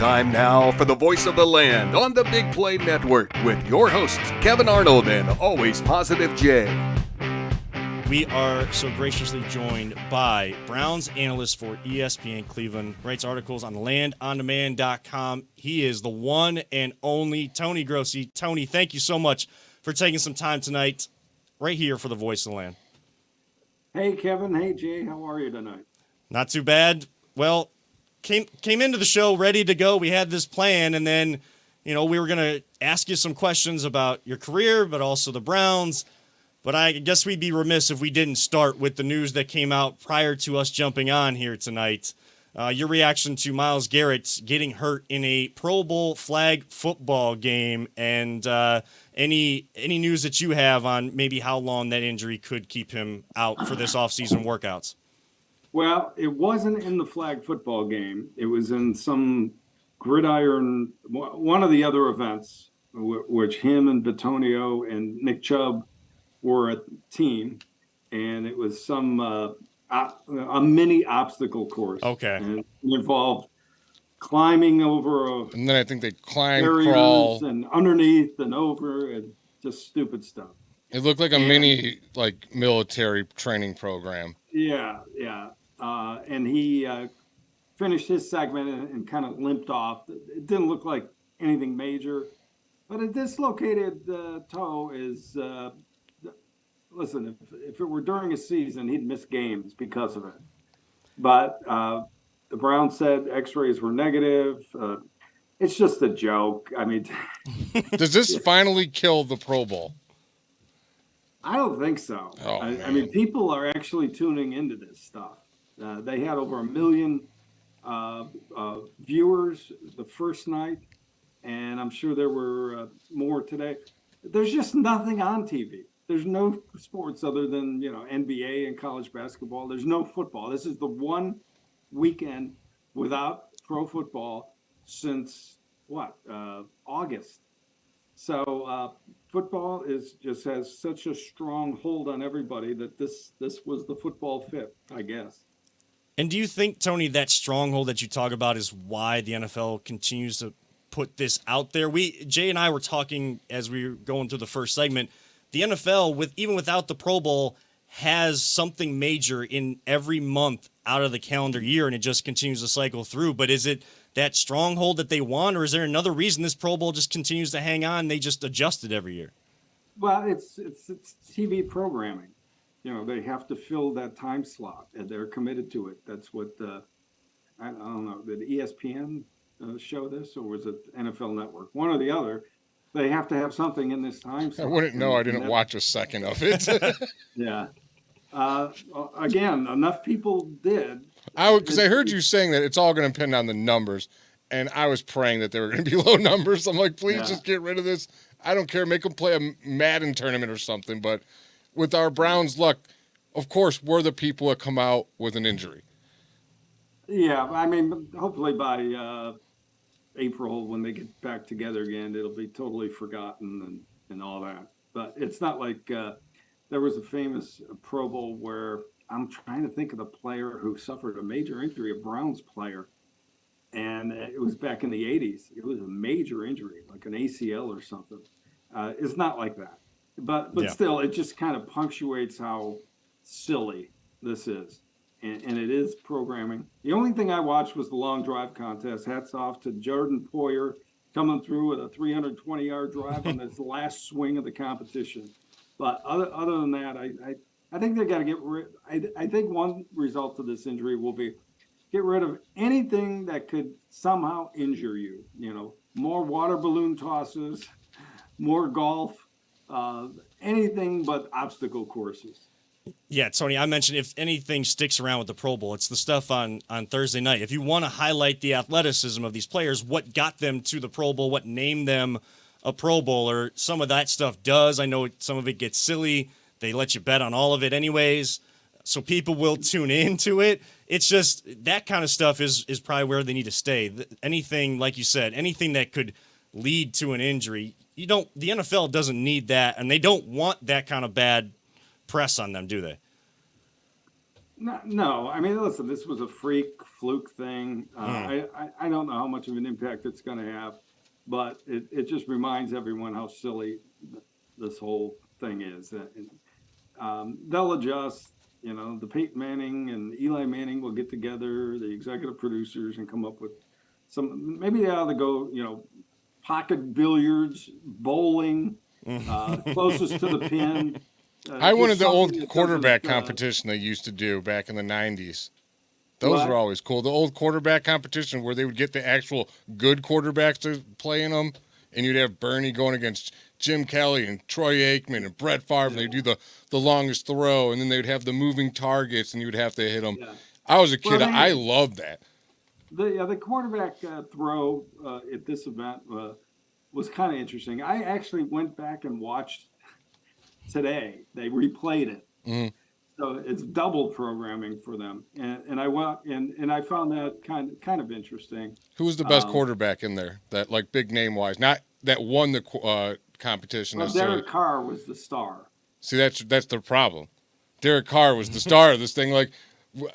Time now for the voice of the land on the Big Play Network with your hosts, Kevin Arnold and Always Positive Jay. We are so graciously joined by Browns analyst for ESPN Cleveland, writes articles on landondemand.com. He is the one and only Tony Grossi. Tony, thank you so much for taking some time tonight right here for the voice of the land. Hey, Kevin. Hey, Jay. How are you tonight? Not too bad. Well, came into the show ready to go. We had this plan, and then, we were going to ask you some questions about your career, but also the Browns. But I guess we'd be remiss if we didn't start with the news that came out prior to us jumping on here tonight. Your reaction to Myles Garrett getting hurt in a Pro Bowl flag football game, and any news that you have on maybe how long that injury could keep him out for this offseason workouts. Well, it wasn't in the flag football game. It was in some gridiron, one of the other events, which him and Bitonio and Nick Chubb were a team, and it was some a mini obstacle course. Okay. And it involved climbing over and then I think they climb, barriers crawl, and underneath and over, and just stupid stuff. It looked like a mini military training program. Yeah. And he finished his segment and kind of limped off. It didn't look like anything major, but a dislocated toe is. Listen, if it were during a season, he'd miss games because of it. But the Browns said X-rays were negative. It's just a joke. I mean, does this finally kill the Pro Bowl? I don't think so. I mean, people are actually tuning into this stuff. They had over 1 million viewers the first night, and I'm sure there were more today. There's just nothing on TV. There's no sports other than, NBA and college basketball. There's no football. This is the one weekend without pro football since August. So football just has such a strong hold on everybody that this was the football fit, I guess. And do you think, Tony, that stronghold that you talk about is why the NFL continues to put this out there? Jay and I were talking as we were going through the first segment. The NFL, even without the Pro Bowl, has something major in every month out of the calendar year, and it just continues to cycle through. But is it that stronghold that they want, or is there another reason this Pro Bowl just continues to hang on? They just adjust it every year. Well, it's TV programming. They have to fill that time slot, and they're committed to it. That's what I don't know. Did ESPN show this, or was it NFL Network? One or the other. They have to have something in this time slot. I wouldn't know. I didn't watch a second of it. Yeah. Again, enough people did. Because I heard you saying that it's all going to depend on the numbers, and I was praying that they were going to be low numbers. I'm like, please just get rid of this. I don't care. Make them play a Madden tournament or something. But with our Browns' luck, of course, we're the people that come out with an injury. Yeah, I mean, hopefully by April, when they get back together again, it'll be totally forgotten and all that. But it's not like there was a famous Pro Bowl where I'm trying to think of the player who suffered a major injury, a Browns player. And it was back in the 80s. It was a major injury, like an ACL or something. It's not like that. But still, it just kind of punctuates how silly this is. And it is programming. The only thing I watched was the long drive contest. Hats off to Jordan Poyer coming through with a 320-yard drive on this last swing of the competition. But other than that, I think they got to get rid. I think one result of this injury will be get rid of anything that could somehow injure you. More water balloon tosses, more golf, anything but obstacle courses. Yeah, Tony, I mentioned if anything sticks around with the Pro Bowl, it's the stuff on Thursday night. If you want to highlight the athleticism of these players, what got them to the Pro Bowl, what named them a Pro Bowler, some of that stuff does. I know some of it gets silly. They let you bet on all of it anyways, so people will tune into it. It's just that kind of stuff is probably where they need to stay. Anything, like you said, anything that could lead to an injury, the NFL doesn't need that, and they don't want that kind of bad press on them, do they? No. I mean, listen, this was a freak fluke thing. I don't know how much of an impact it's going to have, but it just reminds everyone how silly this whole thing is. They'll adjust. The Peyton Manning and Eli Manning will get together, the executive producers, and come up with some. Maybe they ought to go, pocket billiards, bowling, closest to the pin. I wanted the old that quarterback doesn't, competition they used to do back in the 90s. Those what? were always cool. The old quarterback competition where they would get the actual good quarterbacks to play in them, and you'd have Bernie going against Jim Kelly and Troy Aikman and Brett Favre, and they'd do the longest throw, and then they'd have the moving targets, and you'd have to hit them. Yeah. I was a kid. Well, I loved that. The quarterback throw at this event was kind of interesting. I actually went back and watched today. They replayed it. Mm-hmm. So it's double programming for them, and I went and I found that kind of interesting. Who was the best quarterback in there? That like big name wise, not that won the competition. Well, Derek Carr was the star. See, that's the problem. Derek Carr was the star of this thing. Like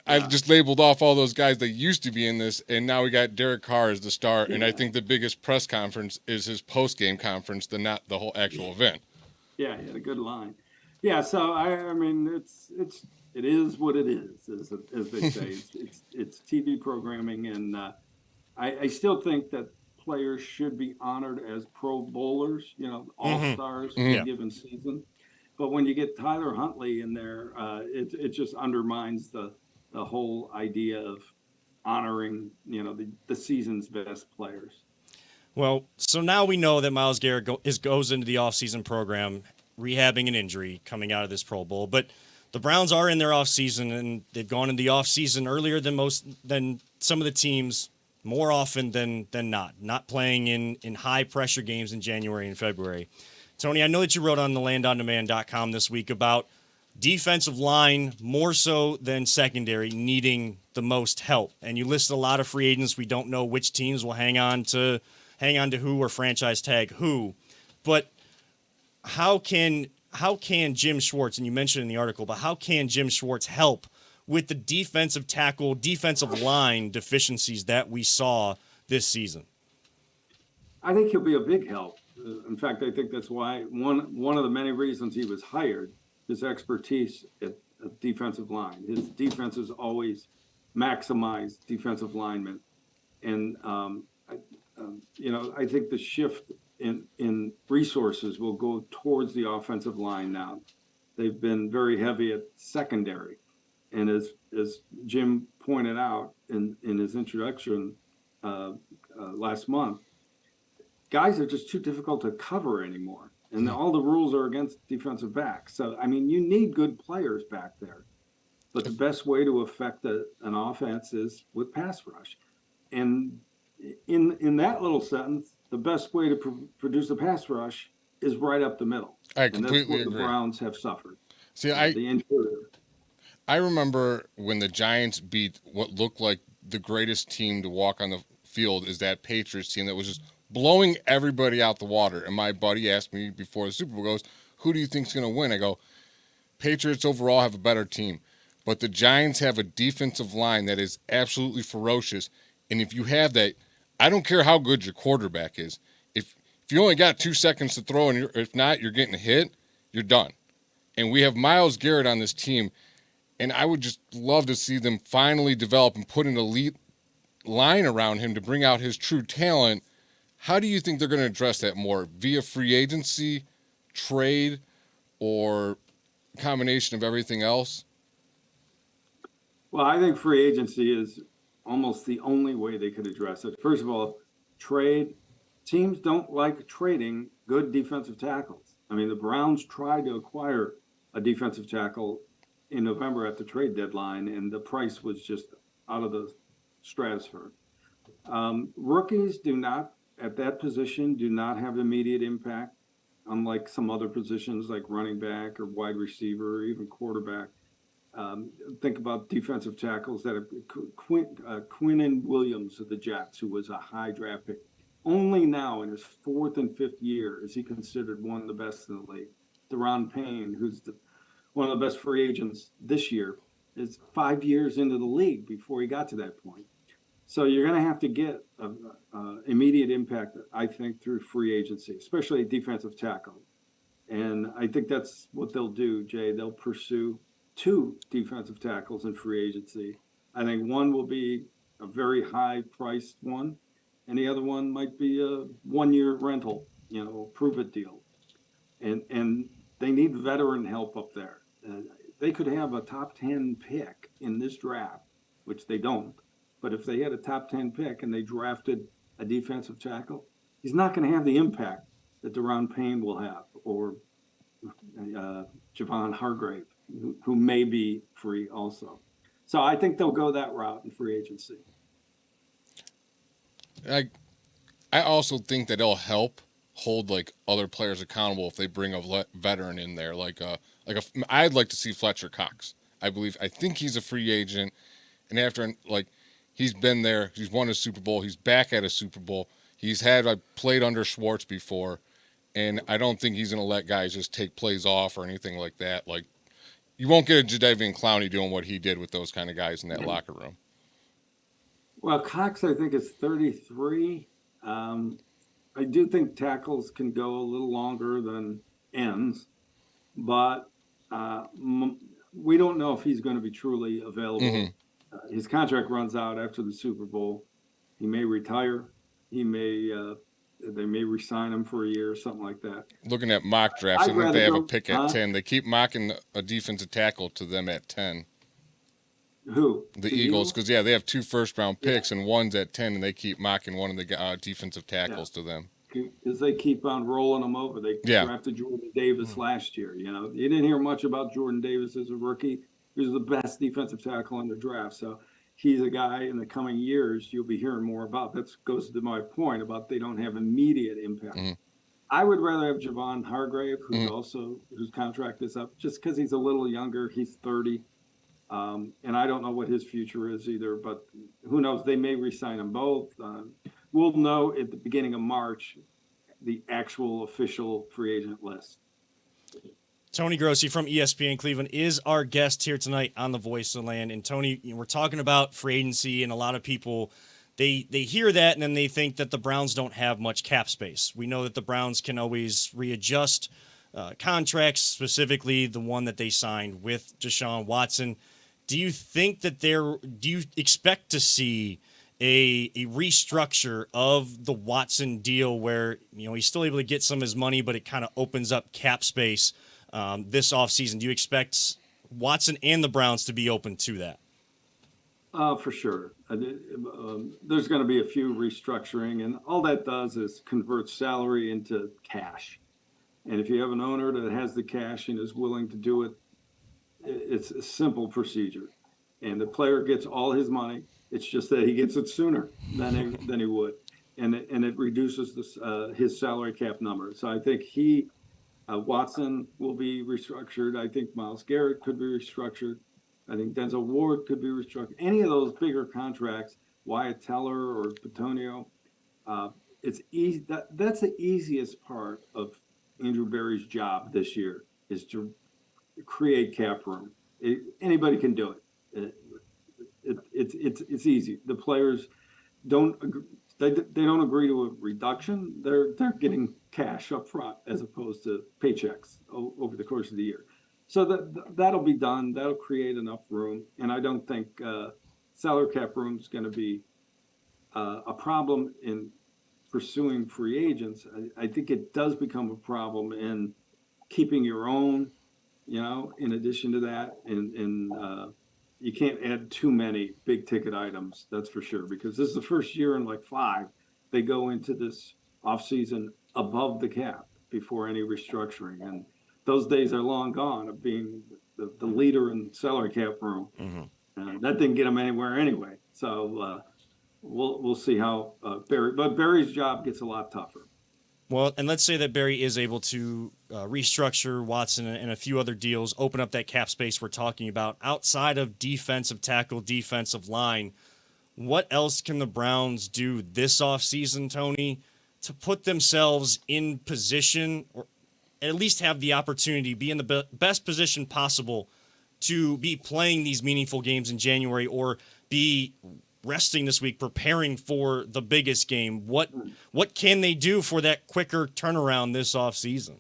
I just labeled off all those guys that used to be in this, and now we got Derek Carr as the star. And I think the biggest press conference is his post game conference, not the whole actual event. Yeah, he had a good line. Yeah, so I mean, it is what it is, as they say. It's TV programming, and I still think that players should be honored as Pro Bowlers, all-stars in a given season. But when you get Tyler Huntley in there, it just undermines the whole idea of honoring, the season's best players. Well, so now we know that Myles Garrett goes into the offseason program rehabbing an injury coming out of this Pro Bowl. But the Browns are in their offseason, and they've gone in the offseason earlier than some of the teams, more often than not playing in high-pressure games in January and February. Tony, I know that you wrote on thelandondemand.com this week about defensive line more so than secondary needing the most help. And you listed a lot of free agents. We don't know which teams will hang on to who or franchise tag who. But how can Jim Schwartz, and you mentioned in the article, but how can Jim Schwartz help with the defensive line deficiencies that we saw this season? I think he'll be a big help. In fact, I think that's why one of the many reasons he was hired, his expertise at defensive line. His defense has always maximized defensive linemen. And, I think the shift in resources will go towards the offensive line now. They've been very heavy at secondary. And as Jim pointed out in his introduction last month, guys are just too difficult to cover anymore. And all the rules are against defensive backs. So, I mean, you need good players back there. But the best way to affect an offense is with pass rush. And in that little sentence, the best way to produce a pass rush is right up the middle. I completely agree. And that's what the Browns have suffered. See, the interior. I remember when the Giants beat what looked like the greatest team to walk on the field is that Patriots team that was just blowing everybody out the water. And my buddy asked me before the Super Bowl goes, who do you think's going to win? I go, Patriots overall have a better team. But the Giants have a defensive line that is absolutely ferocious. And if you have that, I don't care how good your quarterback is. If you only got 2 seconds to throw, and if not, you're getting hit, you're done. And we have Myles Garrett on this team, and I would just love to see them finally develop and put an elite line around him to bring out his true talent. How do you think they're going to address that more? Via free agency, trade, or combination of everything else? Well, I think free agency is almost the only way they could address it. First of all, trade. Teams don't like trading good defensive tackles. I mean, the Browns tried to acquire a defensive tackle in November at the trade deadline, and the price was just out of the stratosphere. Rookies at that position do not have immediate impact, unlike some other positions like running back or wide receiver or even quarterback. Think about defensive tackles that are Quinnen Williams of the Jets, who was a high draft pick. Only now in his 4th and 5th year is he considered one of the best in the league. Deron Payne, who's one of the best free agents this year, is 5 years into the league before he got to that point. So you're going to have to get immediate impact, I think, through free agency, especially defensive tackle. And I think that's what they'll do, Jay. They'll pursue 2 defensive tackles in free agency. I think one will be a very high-priced one, and the other one might be a 1-year rental, prove-it deal. And they need veteran help up there. They could have a top 10 pick in this draft, which they don't. But if they had a top 10 pick and they drafted a defensive tackle, he's not going to have the impact that Deron Payne will have, or Javon Hargrave, who may be free also. So I think they'll go that route in free agency. I also think that it'll help hold like other players accountable if they bring a veteran in there. I'd like to see Fletcher Cox. I think he's a free agent, and after he's been there, he's won a Super Bowl, he's back at a Super Bowl. I played under Schwartz before, and I don't think he's going to let guys just take plays off or anything like that. Like, you won't get a Jadeveon Clowney doing what he did with those kind of guys in that locker room. Well, Cox, I think, is 33. I do think tackles can go a little longer than ends, but we don't know if he's going to be truly available. Mm-hmm. His contract runs out after the Super Bowl. He may retire. They may re-sign him for a year or something like that. Looking at mock drafts, I think they have a pick at 10. They keep mocking a defensive tackle to them at 10. Who? The Eagles, because they have 2 first-round picks, and one's at 10, and they keep mocking one of the defensive tackles to them. Because they keep on rolling them over. They drafted Jordan Davis last year. You didn't hear much about Jordan Davis as a rookie. He was the best defensive tackle in the draft. So he's a guy in the coming years you'll be hearing more about. That goes to my point about they don't have immediate impact. Mm-hmm. I would rather have Javon Hargrave, whose contract is up, just because he's a little younger. He's 30. And I don't know what his future is either, but who knows? They may re-sign them both. We'll know at the beginning of March the actual official free agent list. Tony Grossi from ESPN Cleveland is our guest here tonight on The Voice of the Land. And Tony, we're talking about free agency, and a lot of people, they hear that and then they think that the Browns don't have much cap space. We know that the Browns can always readjust contracts, specifically the one that they signed with Deshaun Watson. Do you think that do you expect to see a restructure of the Watson deal where, he's still able to get some of his money, but it kind of opens up cap space this offseason? Do you expect Watson and the Browns to be open to that? For sure. There's going to be a few restructuring, and all that does is convert salary into cash. And if you have an owner that has the cash and is willing to do it, it's a simple procedure. And the player gets all his money. It's just that he gets it sooner than he would. And it reduces his salary cap number. So I think Watson will be restructured. I think Myles Garrett could be restructured. I think Denzel Ward could be restructured. Any of those bigger contracts, Wyatt Teller or Petonio, it's easy. That's the easiest part of Andrew Berry's job this year, is to create cap room. Anybody can do it. It's easy. The players don't agree to a reduction. They're getting cash up front as opposed to paychecks over the course of the year. So that'll be done. That'll create enough room, and I don't think salary cap room is going to be a problem in pursuing free agents. I think it does become a problem in keeping your own. In addition to that, and you can't add too many big ticket items. That's for sure, because this is the first year in 5 they go into this offseason above the cap before any restructuring, and those days are long gone of being the leader in salary cap room. Mm-hmm. That didn't get them anywhere anyway. So we'll see how Barry's job gets a lot tougher. Well, and let's say that Barry is able to restructure Watson and a few other deals, open up that cap space we're talking about outside of defensive tackle, defensive line. What else can the Browns do this offseason, Tony, to put themselves in position, or at least have the opportunity, be in the best position possible to be playing these meaningful games in January or be resting this week, preparing for the biggest game? What can they do for that quicker turnaround this offseason?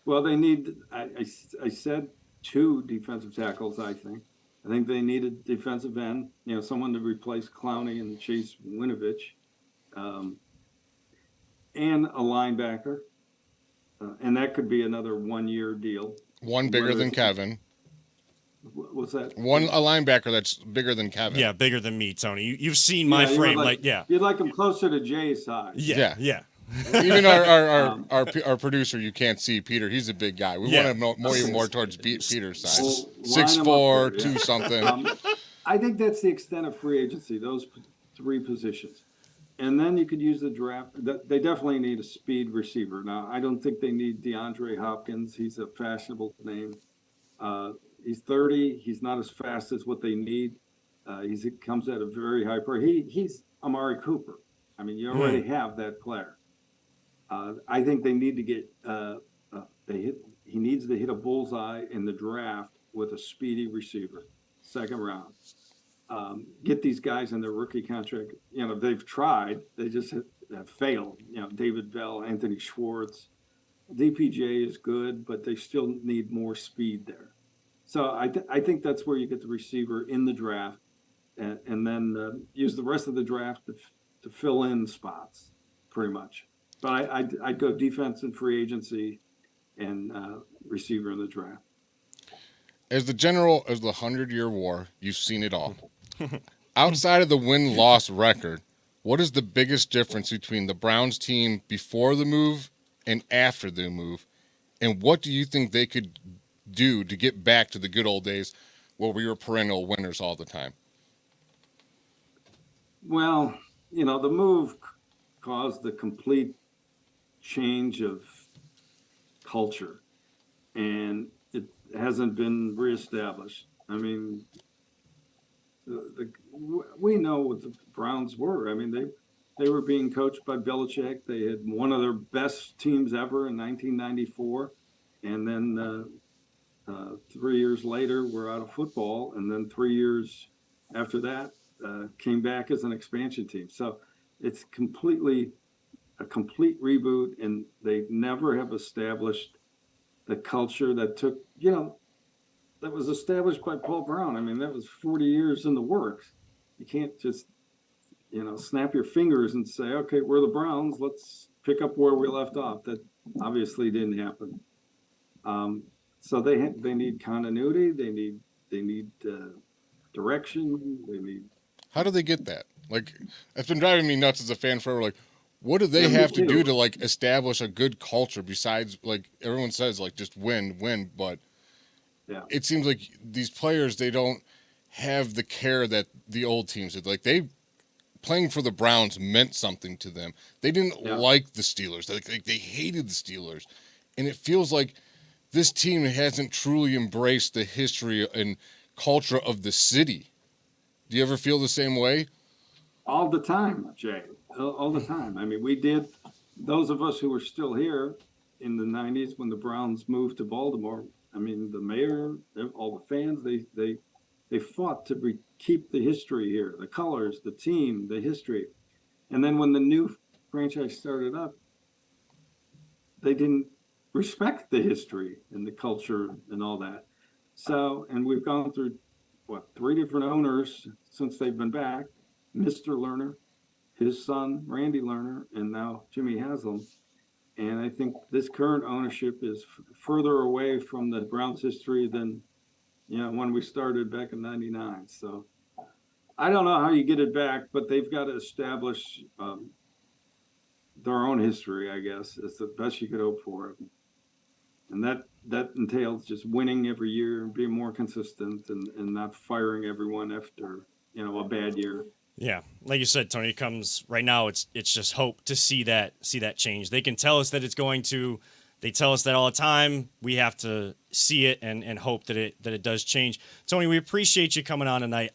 Well, they need, I said 2 defensive tackles, I think. I think they need a defensive end, someone to replace Clowney and Chase Winovich, and a linebacker. And that could be another 1-year deal. One bigger than Kevin. What's that? A linebacker that's bigger than Kevin. Yeah, bigger than me, Tony. You've seen my frame. You'd like him closer to Jay's size. Yeah. Even our producer, you can't see Peter. He's a big guy. We want him more towards Peter's size. 6'4", 2 something. I think that's the extent of free agency. Those 3 positions, and then you could use the draft. They definitely need a speed receiver. Now, I don't think they need DeAndre Hopkins. He's a fashionable name. He's 30. He's not as fast as what they need. He comes at a very high price. He's Amari Cooper. I mean, you already have that player. I think they need to get he needs to hit a bullseye in the draft with a speedy receiver, 2nd round. Get these guys in their rookie contract. They've tried. They just have failed. David Bell, Anthony Schwartz. DPJ is good, but they still need more speed there. So I think that's where you get the receiver in the draft, and then use the rest of the draft to fill in spots, pretty much. But I'd go defense and free agency, and receiver in the draft. As the 100-year war, you've seen it all. Outside of the win-loss record, what is the biggest difference between the Browns team before the move and after the move, and what do you think they could do to get back to the good old days where we were perennial winners all the time? Well, the move caused the complete change of culture, and it hasn't been reestablished. I mean, we know what the Browns were. I mean, they were being coached by Belichick. They had one of their best teams ever in 1994, and then 3 years later, we're out of football, and then 3 years after that, came back as an expansion team. So it's a complete reboot, and they never have established the culture that took, that was established by Paul Brown. I mean, that was 40 years in the works. You can't just, snap your fingers and say, okay, we're the Browns, let's pick up where we left off. That obviously didn't happen. So they need continuity. They need direction. They need. How do they get that? Like, it's been driving me nuts as a fan forever. Like, what do they have to do to establish a good culture besides everyone says just win, but it seems like these players, they don't have the care that the old teams did. They playing for the Browns meant something to them. They didn't like the Steelers. They hated the Steelers, and it feels like this team hasn't truly embraced the history and culture of the city. Do you ever feel the same way? All the time, Jay. All the time. I mean, we did. Those of us who were still here in the 90s when the Browns moved to Baltimore, I mean, the mayor, all the fans, they fought to keep the history here, the colors, the team, the history. And then when the new franchise started up, they didn't respect the history and the culture and all that. So, and we've gone through, 3 different owners since they've been back. Mr. Lerner, his son, Randy Lerner, and now Jimmy Haslam. And I think this current ownership is further away from the Browns history than, when we started back in 99. So I don't know how you get it back, but they've got to establish their own history, I guess. It's the best you could hope for. And that entails just winning every year and being more consistent and not firing everyone after, a bad year. Yeah, like you said, Tony, it comes right now. It's just hope to see that change. They can tell us that it's going to. They tell us that all the time. We have to see it and hope that it does change. Tony, we appreciate you coming on tonight.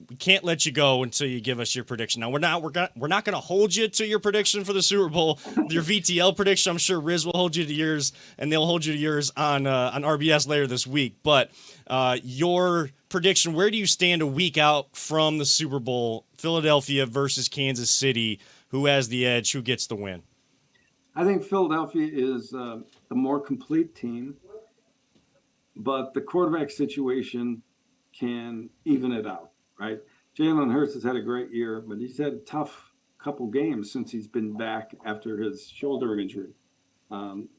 we can't let you go until you give us your prediction. Now we're not going to hold you to your prediction for the Super Bowl. Your VTL prediction, I'm sure Riz will hold you to yours, and they'll hold you to yours on RBS later this week. But your prediction, where do you stand a week out from the Super Bowl? Philadelphia versus Kansas City. Who has the edge? Who gets the win? I think Philadelphia is the more complete team, but the quarterback situation can even it out, right? Jalen Hurts has had a great year, but he's had a tough couple games since he's been back after his shoulder injury.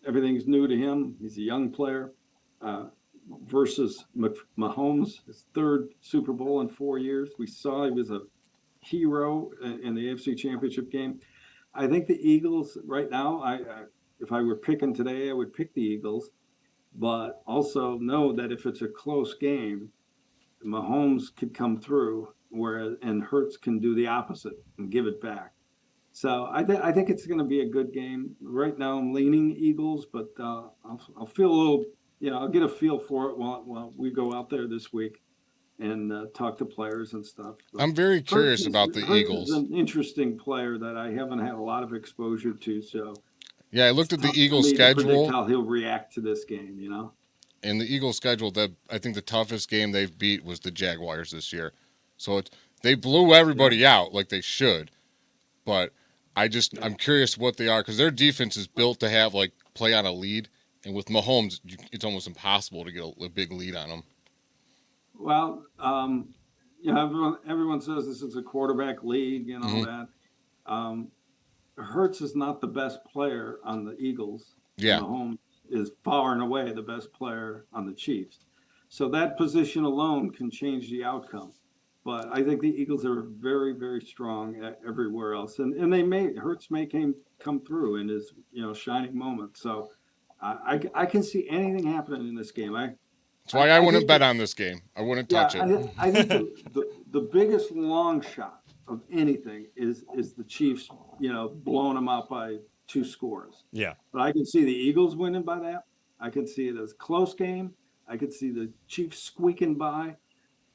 Everything's new to him. He's a young player versus Mahomes, his third Super Bowl in 4 years. We saw he was a hero in the AFC Championship game. I think the Eagles right now, if I were picking today, I would pick the Eagles, but also know that if it's a close game, Mahomes could come through, and Hurts can do the opposite and give it back. So I think it's going to be a good game. Right now, I'm leaning Eagles, but I'll feel a little, I'll get a feel for it while we go out there this week and talk to players and stuff. But I'm very curious about the Hurts Eagles. is an interesting player that I haven't had a lot of exposure to. So yeah, I looked at the tough Eagles for me to predict schedule. how he'll react to this game, And the Eagles schedule, I think the toughest game they've beat was the Jaguars this year. So they blew everybody out like they should. But I'm curious what they are, because their defense is built to have play on a lead. And with Mahomes, it's almost impossible to get a big lead on him. Well, everyone says this is a quarterback league and all that. Hurts is not the best player on the Eagles. Yeah. Mahomes is far and away the best player on the Chiefs. So that position alone can change the outcome. But I think the Eagles are very, very strong everywhere else. And Hurts may come through in his, shining moment. So I can see anything happening in this game. That's why I wouldn't bet on this game. I wouldn't touch it. I think the biggest long shot of anything is the Chiefs, blowing them out by 2 scores. Yeah. But I can see the Eagles winning by that. I can see it as a close game. I could see the Chiefs squeaking by,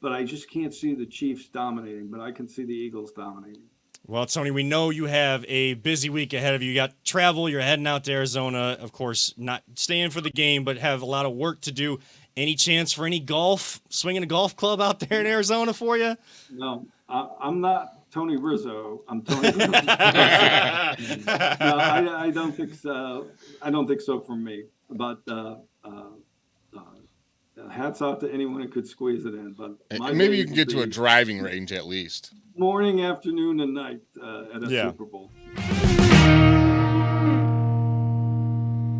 but I just can't see the Chiefs dominating. But I can see the Eagles dominating. Well, Tony, we know you have a busy week ahead of you. You got travel. You're heading out to Arizona, of course, not staying for the game, but have a lot of work to do. Any chance for any golf, swinging a golf club out there in Arizona for you? No, I'm not Tony Rizzo. I'm Tony Rizzo. No, I don't think so. I don't think so for me. But hats off to anyone who could squeeze it in. But maybe you can get to a driving range at least. Morning, afternoon, and night at a Super Bowl.